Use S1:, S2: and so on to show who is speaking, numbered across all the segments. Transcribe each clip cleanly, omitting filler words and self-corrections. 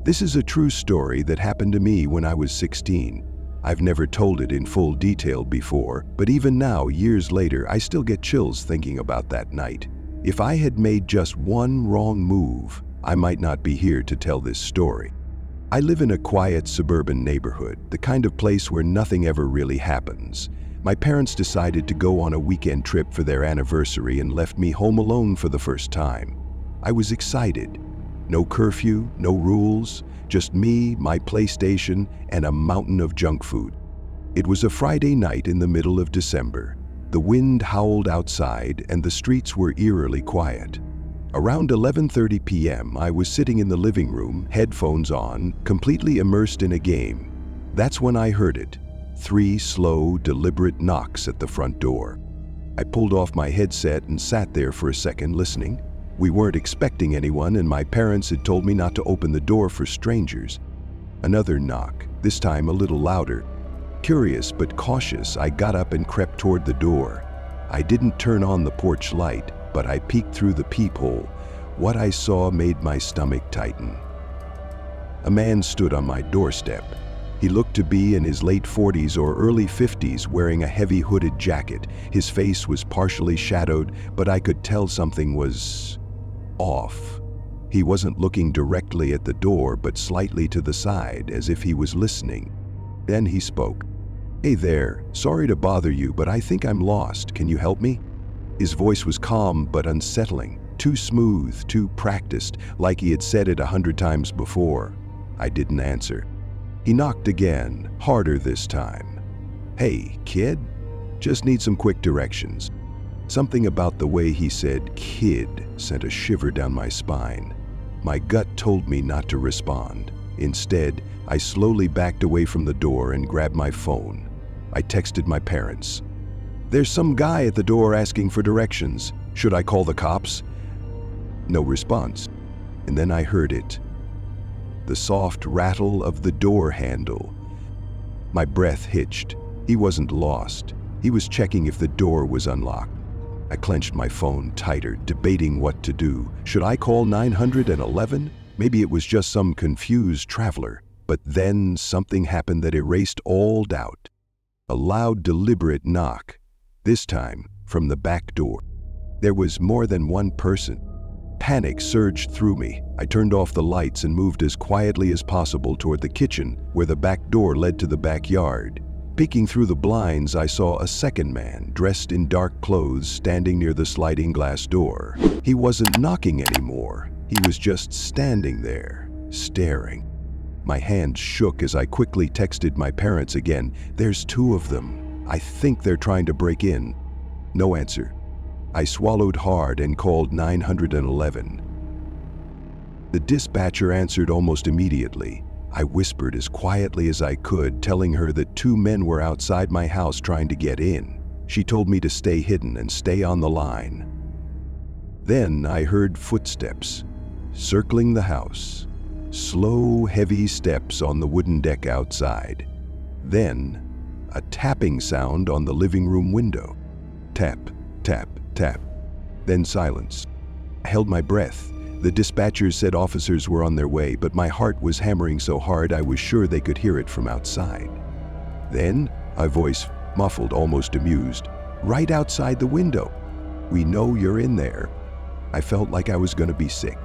S1: This is a true story that happened to me when I was 16. I've never told it in full detail before, but even now, years later, I still get chills thinking about that night. If I had made just one wrong move, I might not be here to tell this story. I live in a quiet suburban neighborhood, the kind of place where nothing ever really happens. My parents decided to go on a weekend trip for their anniversary and left me home alone for the first time. I was excited. No curfew, no rules, just me, my PlayStation, and a mountain of junk food. It was a Friday night in the middle of December. The wind howled outside and the streets were eerily quiet. Around 11:30 p.m., I was sitting in the living room, headphones on, completely immersed in a game. That's when I heard it. 3 slow, deliberate knocks at the front door. I pulled off my headset and sat there for a second listening. We weren't expecting anyone, and my parents had told me not to open the door for strangers. Another knock, this time a little louder. Curious but cautious, I got up and crept toward the door. I didn't turn on the porch light, but I peeked through the peephole. What I saw made my stomach tighten. A man stood on my doorstep. He looked to be in his late 40s or early 50s, wearing a heavy hooded jacket. His face was partially shadowed, but I could tell something was off. He wasn't looking directly at the door, but slightly to the side, as if he was listening. Then he spoke. "Hey there, sorry to bother you, but I think I'm lost. Can you help me?" His voice was calm but unsettling, too smooth, too practiced, like he had said it 100 times before. I didn't answer. He knocked again, harder this time. "Hey, kid, just need some quick directions." Something about the way he said "kid" sent a shiver down my spine. My gut told me not to respond. Instead, I slowly backed away from the door and grabbed my phone. I texted my parents. "There's some guy at the door asking for directions. Should I call the cops?" No response. And then I heard it. The soft rattle of the door handle. My breath hitched. He wasn't lost. He was checking if the door was unlocked. I clenched my phone tighter, debating what to do. Should I call 911? Maybe it was just some confused traveler. But then something happened that erased all doubt. A loud, deliberate knock. This time, from the back door. There was more than one person. Panic surged through me. I turned off the lights and moved as quietly as possible toward the kitchen, where the back door led to the backyard. Peeking through the blinds, I saw a second man, dressed in dark clothes, standing near the sliding glass door. He wasn't knocking anymore. He was just standing there, staring. My hands shook as I quickly texted my parents again. "There's 2 of them. I think they're trying to break in." No answer. I swallowed hard and called 911. The dispatcher answered almost immediately. I whispered as quietly as I could, telling her that 2 men were outside my house trying to get in. She told me to stay hidden and stay on the line. Then I heard footsteps circling the house. Slow, heavy steps on the wooden deck outside. Then, a tapping sound on the living room window. Tap, tap, tap. Then silence. I held my breath. The dispatchers said officers were on their way, but my heart was hammering so hard I was sure they could hear it from outside. Then, a voice, muffled, almost amused. "Right outside the window. We know you're in there." I felt like I was going to be sick.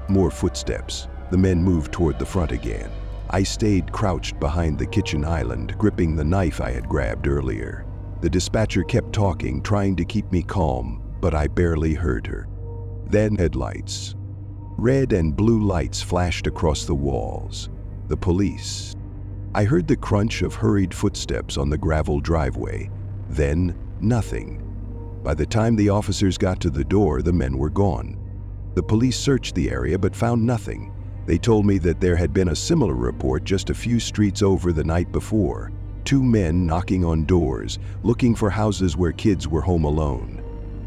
S1: More footsteps. The men moved toward the front again. I stayed crouched behind the kitchen island, gripping the knife I had grabbed earlier. The dispatcher kept talking, trying to keep me calm, but I barely heard her. Then headlights. Red and blue lights flashed across the walls. The police. I heard the crunch of hurried footsteps on the gravel driveway. Then, nothing. By the time the officers got to the door, the men were gone. The police searched the area but found nothing. They told me that there had been a similar report just a few streets over the night before. 2 men knocking on doors, looking for houses where kids were home alone.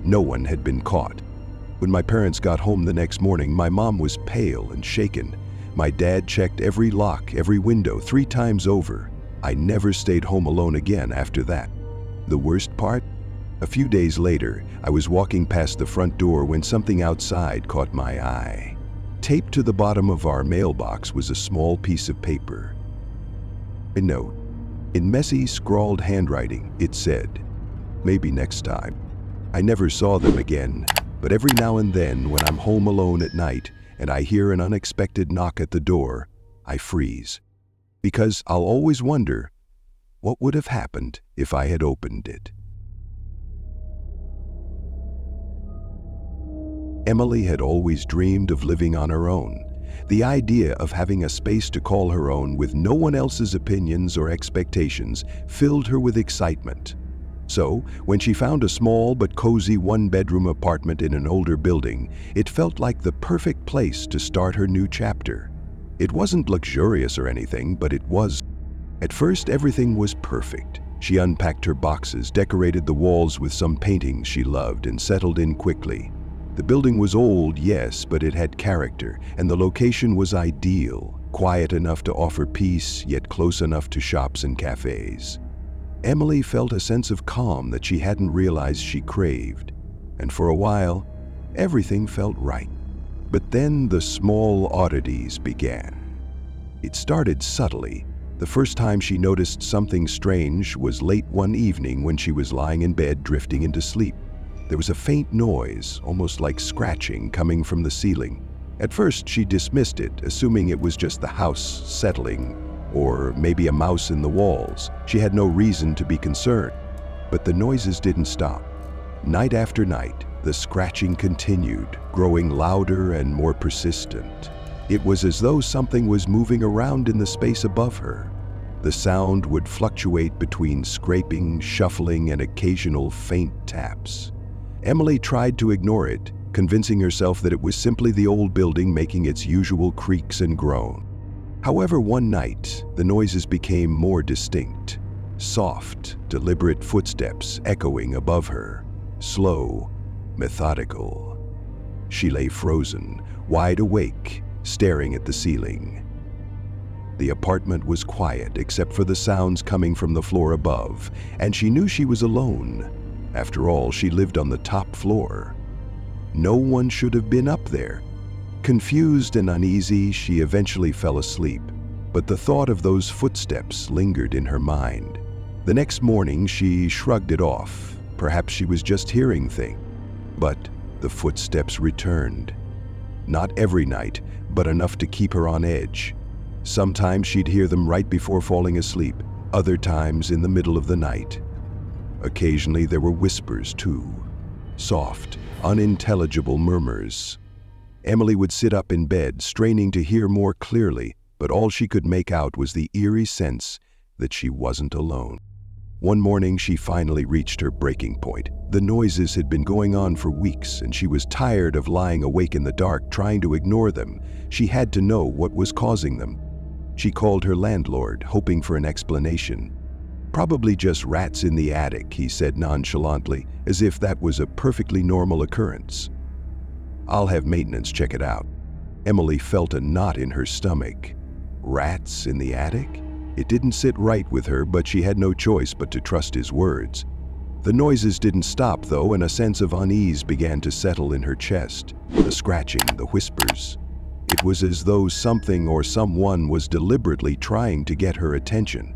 S1: No one had been caught. When my parents got home the next morning, my mom was pale and shaken. My dad checked every lock, every window 3 times over. I never stayed home alone again after that. The worst part? A few days later, I was walking past the front door when something outside caught my eye. Taped to the bottom of our mailbox was a small piece of paper. A note. In messy, scrawled handwriting, it said, "Maybe next time." I never saw them again, but every now and then when I'm home alone at night and I hear an unexpected knock at the door, I freeze. Because I'll always wonder, what would have happened if I had opened it? Emily had always dreamed of living on her own. The idea of having a space to call her own with no one else's opinions or expectations filled her with excitement. So, when she found a small but cozy one-bedroom apartment in an older building, it felt like the perfect place to start her new chapter. It wasn't luxurious or anything, but it was. At first, everything was perfect. She unpacked her boxes, decorated the walls with some paintings she loved, and settled in quickly. The building was old, yes, but it had character, and the location was ideal, quiet enough to offer peace, yet close enough to shops and cafes. Emily felt a sense of calm that she hadn't realized she craved, and for a while, everything felt right. But then the small oddities began. It started subtly. The first time she noticed something strange was late one evening when she was lying in bed drifting into sleep. There was a faint noise, almost like scratching, coming from the ceiling. At first, she dismissed it, assuming it was just the house settling, or maybe a mouse in the walls. She had no reason to be concerned. But the noises didn't stop. Night after night, the scratching continued, growing louder and more persistent. It was as though something was moving around in the space above her. The sound would fluctuate between scraping, shuffling, and occasional faint taps. Emily tried to ignore it, convincing herself that it was simply the old building making its usual creaks and groan. However, one night, the noises became more distinct. Soft, deliberate footsteps echoing above her. Slow, methodical. She lay frozen, wide awake, staring at the ceiling. The apartment was quiet except for the sounds coming from the floor above, and she knew she was alone. After all, she lived on the top floor. No one should have been up there. Confused and uneasy, she eventually fell asleep, but the thought of those footsteps lingered in her mind. The next morning, she shrugged it off. Perhaps she was just hearing things. But the footsteps returned. Not every night, but enough to keep her on edge. Sometimes she'd hear them right before falling asleep, other times in the middle of the night. Occasionally there were whispers too, soft, unintelligible murmurs. Emily would sit up in bed, straining to hear more clearly, but all she could make out was the eerie sense that she wasn't alone. One morning she finally reached her breaking point. The noises had been going on for weeks, and she was tired of lying awake in the dark trying to ignore them. She had to know what was causing them. She called her landlord, hoping for an explanation. "Probably just rats in the attic," he said nonchalantly, as if that was a perfectly normal occurrence. "I'll have maintenance check it out." Emily felt a knot in her stomach. Rats in the attic? It didn't sit right with her, but she had no choice but to trust his words. The noises didn't stop, though, and a sense of unease began to settle in her chest. The scratching, the whispers. It was as though something or someone was deliberately trying to get her attention.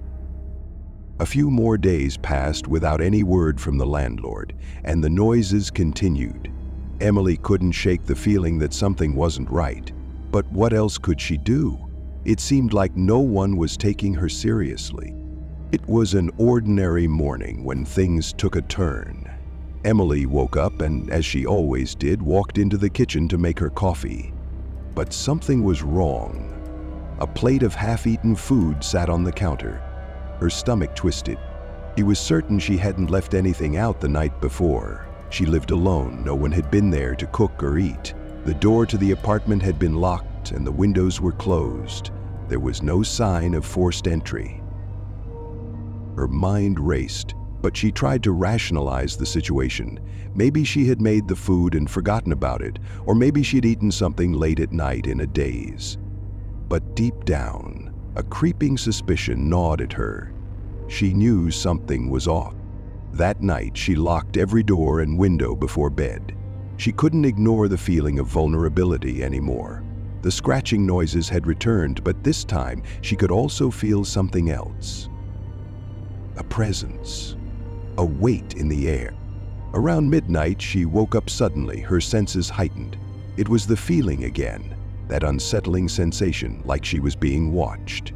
S1: A few more days passed without any word from the landlord, and the noises continued. Emily couldn't shake the feeling that something wasn't right. But what else could she do? It seemed like no one was taking her seriously. It was an ordinary morning when things took a turn. Emily woke up and, as she always did, walked into the kitchen to make her coffee. But something was wrong. A plate of half-eaten food sat on the counter. Her stomach twisted. She was certain she hadn't left anything out the night before. She lived alone. No one had been there to cook or eat. The door to the apartment had been locked and the windows were closed. There was no sign of forced entry. Her mind raced, but she tried to rationalize the situation. Maybe she had made the food and forgotten about it, or maybe she'd eaten something late at night in a daze. But deep down, a creeping suspicion gnawed at her. She knew something was off. That night, she locked every door and window before bed. She couldn't ignore the feeling of vulnerability anymore. The scratching noises had returned, but this time she could also feel something else. A presence, a weight in the air. Around midnight, she woke up suddenly, her senses heightened. It was the feeling again, that unsettling sensation like she was being watched.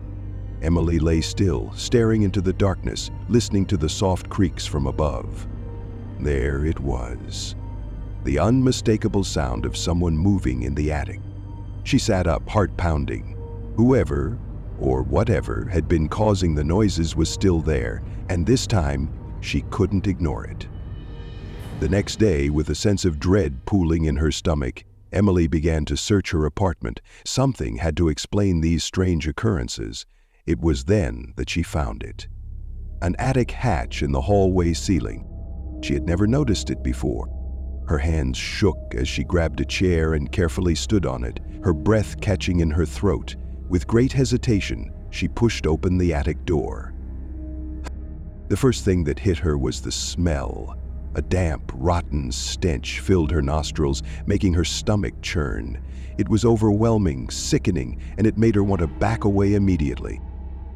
S1: Emily lay still, staring into the darkness, listening to the soft creaks from above. There it was, the unmistakable sound of someone moving in the attic. She sat up, heart pounding. Whoever, or whatever, had been causing the noises was still there, and this time, she couldn't ignore it. The next day, with a sense of dread pooling in her stomach, Emily began to search her apartment. Something had to explain these strange occurrences. It was then that she found it. An attic hatch in the hallway ceiling. She had never noticed it before. Her hands shook as she grabbed a chair and carefully stood on it, her breath catching in her throat. With great hesitation, she pushed open the attic door. The first thing that hit her was the smell. A damp, rotten stench filled her nostrils, making her stomach churn. It was overwhelming, sickening, and it made her want to back away immediately.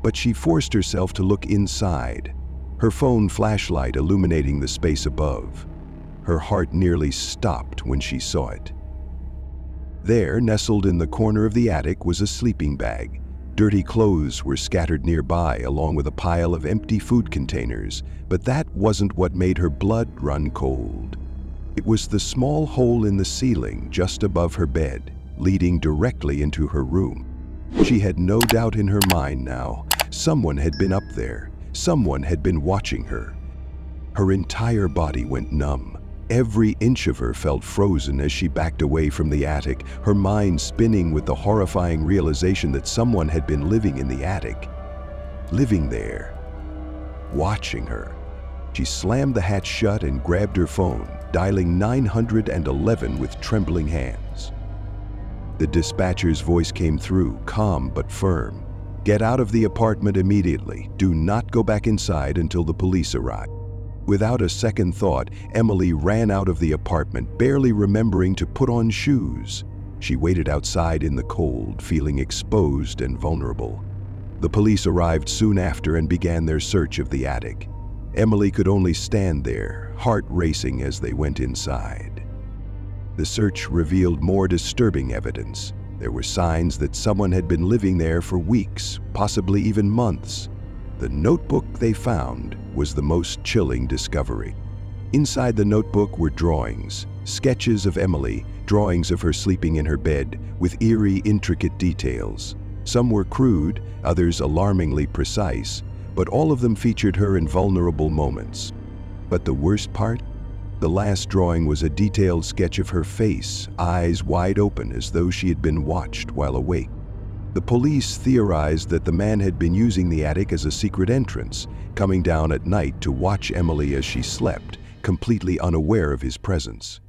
S1: But she forced herself to look inside, her phone flashlight illuminating the space above. Her heart nearly stopped when she saw it. There, nestled in the corner of the attic, was a sleeping bag. Dirty clothes were scattered nearby, along with a pile of empty food containers, but that wasn't what made her blood run cold. It was the small hole in the ceiling just above her bed, leading directly into her room. She had no doubt in her mind now. Someone had been up there. Someone had been watching her. Her entire body went numb. Every inch of her felt frozen as she backed away from the attic, her mind spinning with the horrifying realization that someone had been living in the attic. Living there, watching her. She slammed the hatch shut and grabbed her phone, dialing 911 with trembling hands. The dispatcher's voice came through, calm but firm. "Get out of the apartment immediately. Do not go back inside until the police arrive." Without a second thought, Emily ran out of the apartment, barely remembering to put on shoes. She waited outside in the cold, feeling exposed and vulnerable. The police arrived soon after and began their search of the attic. Emily could only stand there, heart racing as they went inside. The search revealed more disturbing evidence. There were signs that someone had been living there for weeks, possibly even months. The notebook they found was the most chilling discovery. Inside the notebook were drawings, sketches of Emily, drawings of her sleeping in her bed, with eerie, intricate details. Some were crude, others alarmingly precise, but all of them featured her in vulnerable moments. But the worst part? The last drawing was a detailed sketch of her face, eyes wide open as though she had been watched while awake. The police theorized that the man had been using the attic as a secret entrance, coming down at night to watch Emily as she slept, completely unaware of his presence.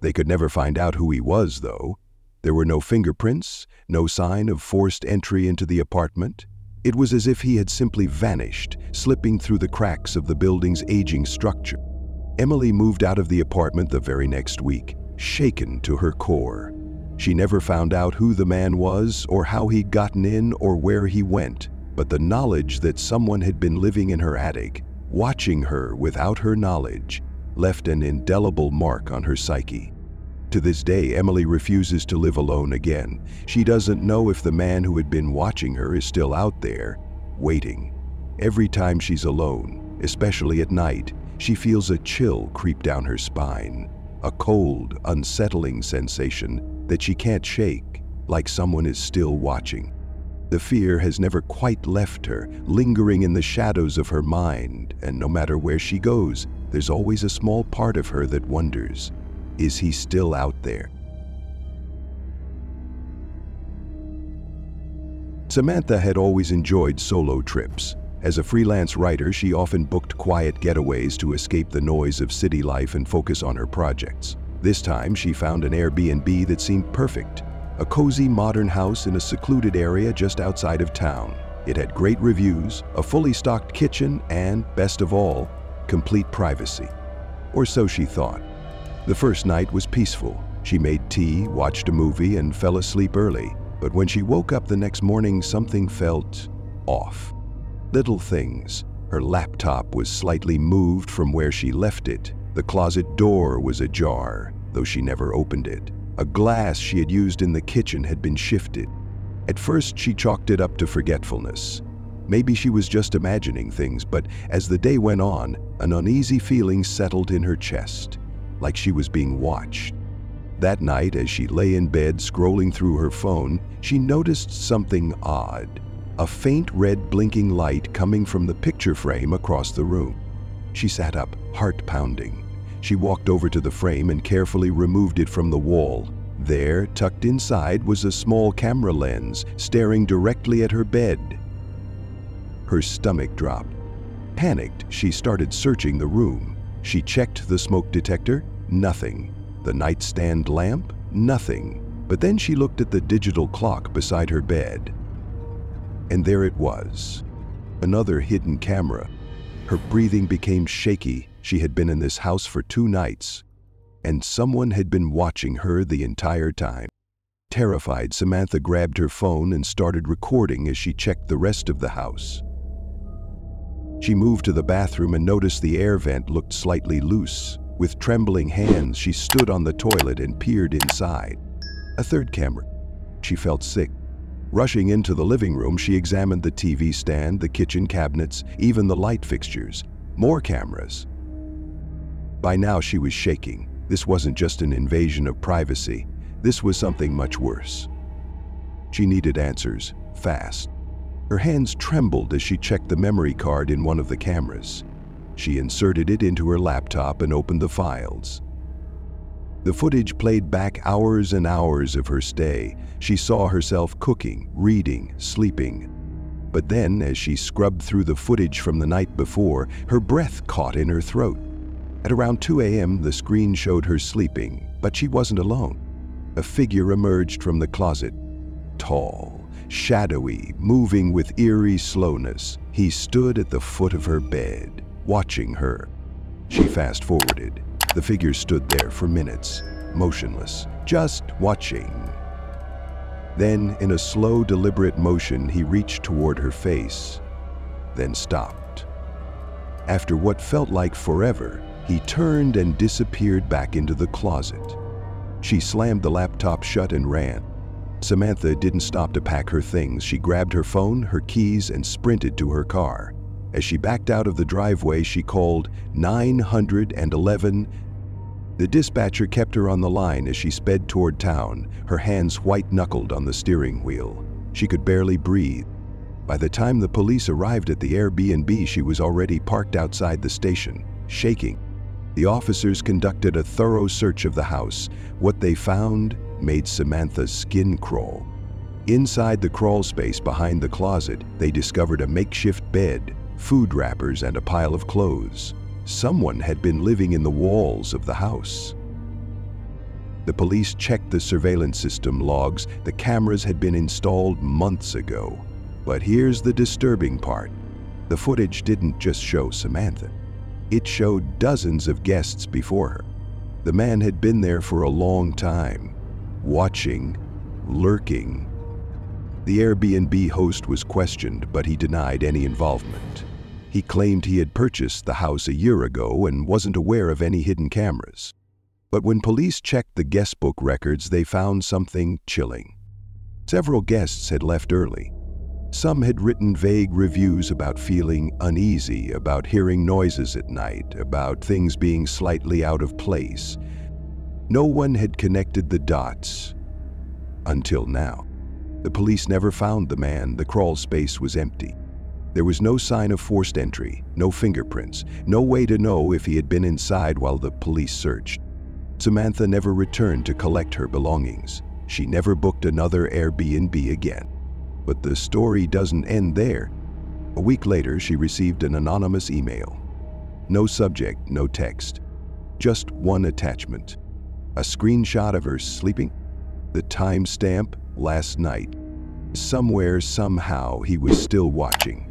S1: They could never find out who he was, though. There were no fingerprints, no sign of forced entry into the apartment. It was as if he had simply vanished, slipping through the cracks of the building's aging structure. Emily moved out of the apartment the very next week, shaken to her core. She never found out who the man was or how he'd gotten in or where he went, but the knowledge that someone had been living in her attic, watching her without her knowledge, left an indelible mark on her psyche. To this day, Emily refuses to live alone again. She doesn't know if the man who had been watching her is still out there, waiting. Every time she's alone, especially at night, she feels a chill creep down her spine, a cold, unsettling sensation that she can't shake, like someone is still watching. The fear has never quite left her, lingering in the shadows of her mind, and no matter where she goes, there's always a small part of her that wonders, is he still out there? Samantha had always enjoyed solo trips. As a freelance writer, she often booked quiet getaways to escape the noise of city life and focus on her projects. This time, she found an Airbnb that seemed perfect, a cozy modern house in a secluded area just outside of town. It had great reviews, a fully stocked kitchen, and, best of all, complete privacy. Or so she thought. The first night was peaceful. She made tea, watched a movie, and fell asleep early. But when she woke up the next morning, something felt off. Little things. Her laptop was slightly moved from where she left it. The closet door was ajar, though she never opened it. A glass she had used in the kitchen had been shifted. At first, she chalked it up to forgetfulness. Maybe she was just imagining things, but as the day went on, an uneasy feeling settled in her chest, like she was being watched. That night, as she lay in bed scrolling through her phone, she noticed something odd. A faint red blinking light coming from the picture frame across the room. She sat up, heart pounding. She walked over to the frame and carefully removed it from the wall. There, tucked inside, was a small camera lens staring directly at her bed. Her stomach dropped. Panicked, she started searching the room. She checked the smoke detector. Nothing. The nightstand lamp? Nothing. But then she looked at the digital clock beside her bed. And there it was. Another hidden camera. Her breathing became shaky. She had been in this house for 2 nights. And someone had been watching her the entire time. Terrified, Samantha grabbed her phone and started recording as she checked the rest of the house. She moved to the bathroom and noticed the air vent looked slightly loose. With trembling hands, she stood on the toilet and peered inside. A third camera. She felt sick. Rushing into the living room, she examined the TV stand, the kitchen cabinets, even the light fixtures. More cameras. By now, she was shaking. This wasn't just an invasion of privacy. This was something much worse. She needed answers, fast. Her hands trembled as she checked the memory card in one of the cameras. She inserted it into her laptop and opened the files. The footage played back hours and hours of her stay. She saw herself cooking, reading, sleeping. But then, as she scrubbed through the footage from the night before, her breath caught in her throat. At around 2 a.m., the screen showed her sleeping, but she wasn't alone. A figure emerged from the closet. Tall, shadowy, moving with eerie slowness. He stood at the foot of her bed, watching her. She fast-forwarded. The figure stood there for minutes, motionless, just watching. Then, in a slow, deliberate motion, he reached toward her face, then stopped. After what felt like forever, he turned and disappeared back into the closet. She slammed the laptop shut and ran. Samantha didn't stop to pack her things. She grabbed her phone, her keys, and sprinted to her car. As she backed out of the driveway, she called 911. The dispatcher kept her on the line as she sped toward town, her hands white-knuckled on the steering wheel. She could barely breathe. By the time the police arrived at the Airbnb, she was already parked outside the station, shaking. The officers conducted a thorough search of the house. What they found made Samantha's skin crawl. Inside the crawl space behind the closet, they discovered a makeshift bed, food wrappers, and a pile of clothes. Someone had been living in the walls of the house. The police checked the surveillance system logs. The cameras had been installed months ago. But here's the disturbing part. The footage didn't just show Samantha. It showed dozens of guests before her. The man had been there for a long time, watching, lurking. The Airbnb host was questioned, but he denied any involvement. He claimed he had purchased the house a year ago and wasn't aware of any hidden cameras. But when police checked the guestbook records, they found something chilling. Several guests had left early. Some had written vague reviews about feeling uneasy, about hearing noises at night, about things being slightly out of place. No one had connected the dots until now. The police never found the man. The crawl space was empty. There was no sign of forced entry, no fingerprints, no way to know if he had been inside while the police searched. Samantha never returned to collect her belongings. She never booked another Airbnb again. But the story doesn't end there. A week later, she received an anonymous email. No subject, no text. Just one attachment. A screenshot of her sleeping. The timestamp, last night. Somewhere, somehow, he was still watching.